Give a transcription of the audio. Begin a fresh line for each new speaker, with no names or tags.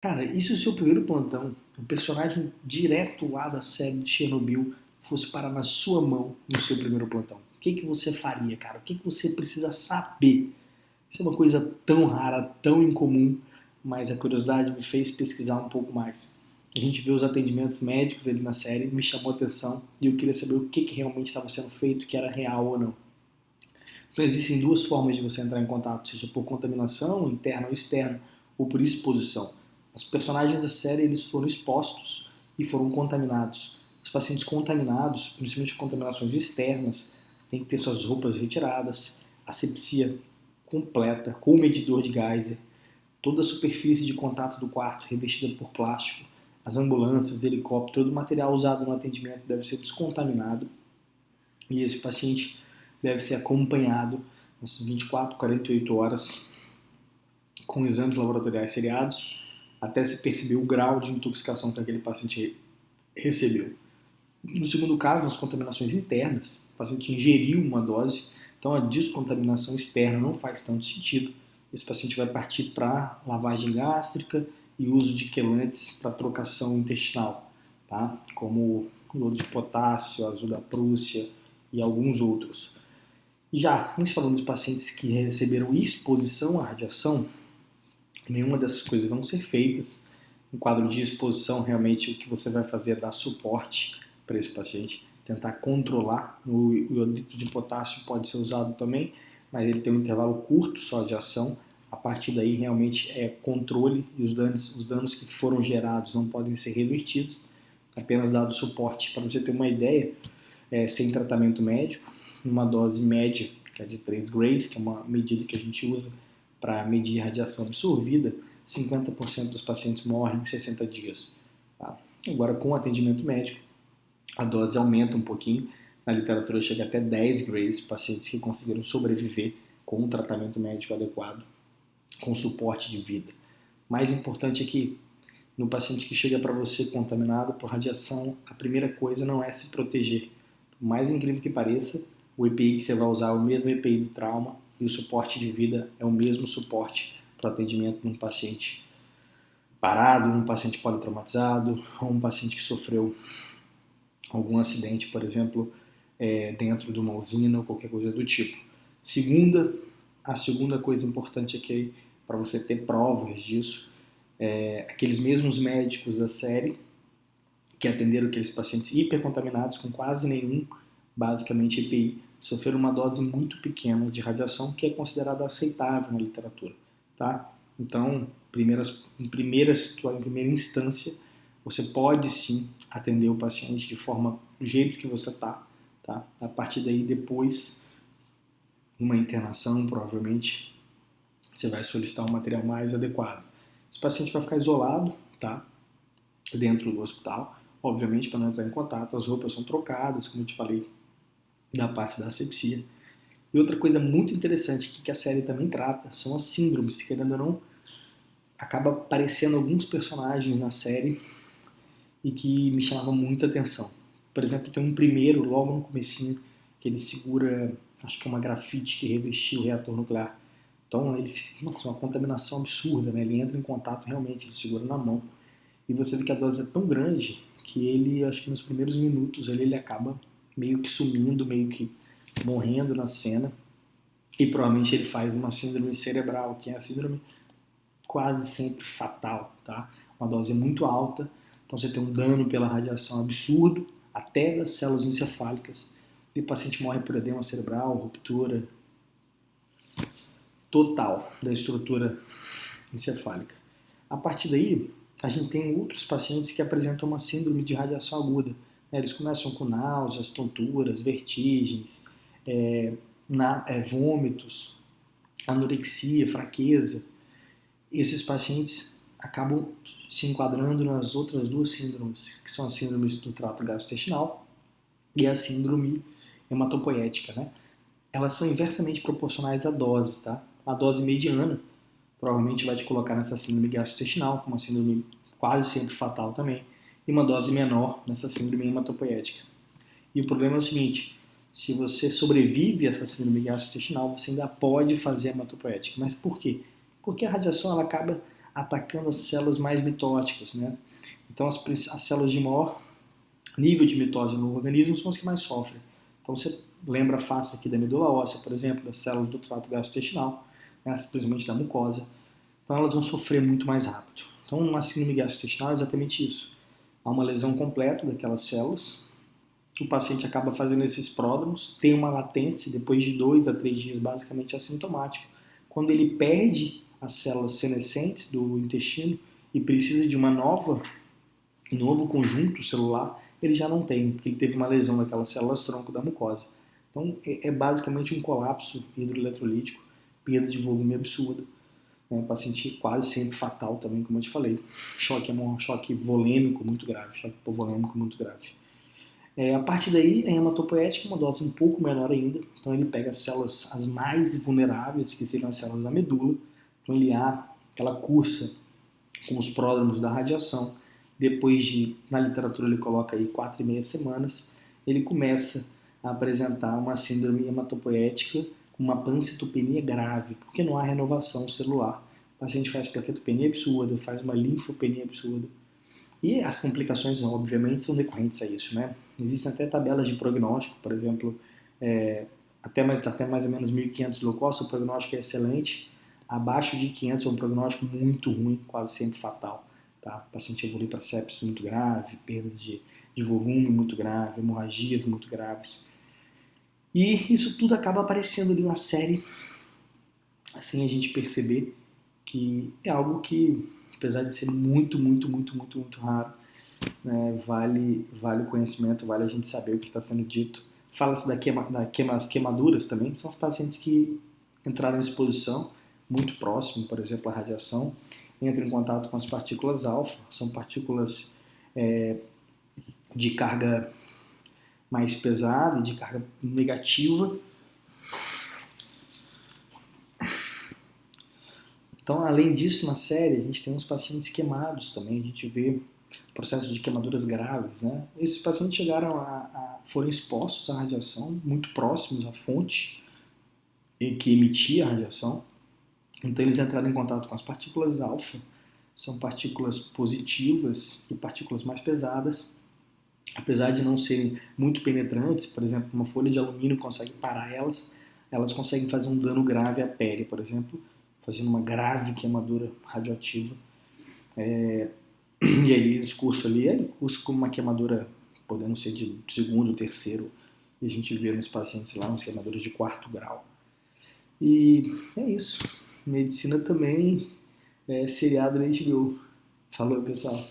Cara, e se o seu primeiro plantão, o personagem direto lá da série de Chernobyl, fosse parar na sua mão no seu primeiro plantão? O que, que você faria, cara? O que, que você precisa saber? Isso é uma coisa tão rara, tão incomum, mas a curiosidade me fez pesquisar um pouco mais. A gente vê os atendimentos médicos ali na série, me chamou a atenção e eu queria saber o que, que realmente estava sendo feito, que era real ou não. Então existem duas formas de você entrar em contato, seja por contaminação interna ou externa, ou por exposição. Os personagens da série eles foram expostos e foram contaminados. Os pacientes contaminados, principalmente contaminações externas, têm que ter suas roupas retiradas, asepsia completa, com medidor de Geyser, toda a superfície de contato do quarto revestida por plástico, as ambulâncias, helicóptero, todo o material usado no atendimento deve ser descontaminado e esse paciente deve ser acompanhado nas 24, 48 horas com exames laboratoriais seriados até se perceber o grau de intoxicação que aquele paciente recebeu. No segundo caso, nas contaminações internas, o paciente ingeriu uma dose, então a descontaminação externa não faz tanto sentido. Esse paciente vai partir para lavagem gástrica e uso de quelantes para trocação intestinal, tá? Como iodo de potássio, azul da Prússia e alguns outros. E já, em se falando de pacientes que receberam exposição à radiação, nenhuma dessas coisas vão ser feitas. Em quadro de exposição, realmente o que você vai fazer é dar suporte para esse paciente, tentar controlar. O iodo de potássio pode ser usado também, mas ele tem um intervalo curto só de ação. A partir daí, realmente é controle e os danos que foram gerados não podem ser revertidos, apenas dado suporte. Para você ter uma ideia, sem tratamento médico, uma dose média, que é de 3 grays, que é uma medida que a gente usa para medir a radiação absorvida, 50% dos pacientes morrem em 60 dias. Tá? Agora, com o atendimento médico, a dose aumenta um pouquinho. Na literatura chega até 10 grays, pacientes que conseguiram sobreviver com um tratamento médico adequado, com suporte de vida. Mais importante é que no paciente que chega para você contaminado por radiação, a primeira coisa não é se proteger. Por mais incrível que pareça, o EPI que você vai usar é o mesmo EPI do trauma e o suporte de vida é o mesmo suporte para o atendimento de um paciente parado, um paciente politraumatizado ou um paciente que sofreu algum acidente, por exemplo, dentro de uma usina ou qualquer coisa do tipo. A segunda coisa importante é que, para você ter provas disso, aqueles mesmos médicos da série que atenderam aqueles pacientes hipercontaminados com quase nenhum, basicamente, EPI, sofreram uma dose muito pequena de radiação que é considerada aceitável na literatura, tá? Então, em primeira instância, você pode sim atender o paciente de forma do jeito que você tá? A partir daí, depois, uma internação, provavelmente, você vai solicitar um material mais adequado. Esse paciente vai ficar isolado, tá? Dentro do hospital, obviamente, para não entrar em contato, as roupas são trocadas, como eu te falei, da parte da asepsia. E outra coisa muito interessante que a série também trata são as síndromes, que ainda não acaba aparecendo alguns personagens na série e que me chamavam muita atenção. Por exemplo, tem um primeiro, logo no comecinho, que ele segura, acho que é uma grafite que revestiu o reator nuclear. Então, nossa, uma contaminação absurda, né? Ele entra em contato realmente, ele segura na mão. E você vê que a dose é tão grande que ele, acho que nos primeiros minutos, ele acaba meio que sumindo, meio que morrendo na cena. E provavelmente ele faz uma síndrome cerebral, que é a síndrome quase sempre fatal, tá? Uma dose muito alta, então você tem um dano pela radiação absurdo, até das células encefálicas, e o paciente morre por edema cerebral, ruptura total da estrutura encefálica. A partir daí, a gente tem outros pacientes que apresentam uma síndrome de radiação aguda. Eles começam com náuseas, tonturas, vertigens, vômitos, anorexia, fraqueza. Esses pacientes acabam se enquadrando nas outras duas síndromes, que são as síndromes do trato gastrointestinal e a síndrome hematopoética, né? Elas são inversamente proporcionais à dose, tá? A dose mediana provavelmente vai te colocar nessa síndrome gastrointestinal, com uma síndrome quase sempre fatal também, e uma dose menor nessa síndrome hematopoética. E o problema é o seguinte, se você sobrevive a essa síndrome gastrointestinal, você ainda pode fazer hematopoética. Mas por quê? Porque a radiação ela acaba atacando as células mais mitóticas, né? Então as células de maior nível de mitose no organismo são as que mais sofrem. Então você lembra fácil aqui da medula óssea, por exemplo, das células do trato gastrointestinal, né, principalmente da mucosa. Então elas vão sofrer muito mais rápido. Então uma síndrome gastrointestinal é exatamente isso. Há uma lesão completa daquelas células, o paciente acaba fazendo esses pródromos, tem uma latência, depois de 2 a 3 dias, basicamente assintomático. Quando ele perde as células senescentes do intestino e precisa de um novo conjunto celular, ele já não tem, porque ele teve uma lesão daquelas células tronco da mucosa. Então é basicamente um colapso hidroeletrolítico, perda de volume absurda, né? Um paciente quase sempre fatal também, como eu te falei. Choque volêmico muito grave, choque hipovolêmico muito grave. A partir daí, a hematopoética é uma dose um pouco menor ainda, então ele pega as células as mais vulneráveis, que seriam as células da medula, então ela cursa com os pródromos da radiação, depois de, na literatura ele coloca aí 4,5 semanas, ele começa a apresentar uma síndrome hematopoética com uma pancitopenia grave, porque não há renovação celular. O paciente faz plaquetopenia absurda, faz uma linfopenia absurda. E as complicações, obviamente, são decorrentes a isso, né? Existem até tabelas de prognóstico, por exemplo, até mais ou menos 1.500 leucócitos, o prognóstico é excelente. Abaixo de 500 é um prognóstico muito ruim, quase sempre fatal. Tá? O paciente evolui para sepsis muito grave, perda de volume muito grave, hemorragias muito graves. E isso tudo acaba aparecendo ali na série, sem a gente perceber que é algo que, apesar de ser muito, muito, muito, muito, muito raro, né, vale o conhecimento, vale a gente saber o que está sendo dito. Fala-se das queimaduras também, são os pacientes que entraram em exposição muito próximo, por exemplo, à radiação, entram em contato com as partículas alfa, são partículas de carga mais pesada e de carga negativa. Então, além disso, na série, a gente tem uns pacientes queimados também, a gente vê processos de queimaduras graves, né? Esses pacientes foram expostos à radiação, muito próximos à fonte que emitia a radiação. Então eles entraram em contato com as partículas alfa, são partículas positivas e partículas mais pesadas. Apesar de não serem muito penetrantes, por exemplo, uma folha de alumínio consegue parar elas conseguem fazer um dano grave à pele, por exemplo, fazendo uma grave queimadura radioativa. E ali, esse curso ali, ele curso como uma queimadura, podendo ser de segundo, terceiro, e a gente vê nos pacientes lá umas queimaduras de 4º grau. E é isso. Medicina também é seriado na HBO. Falou, pessoal.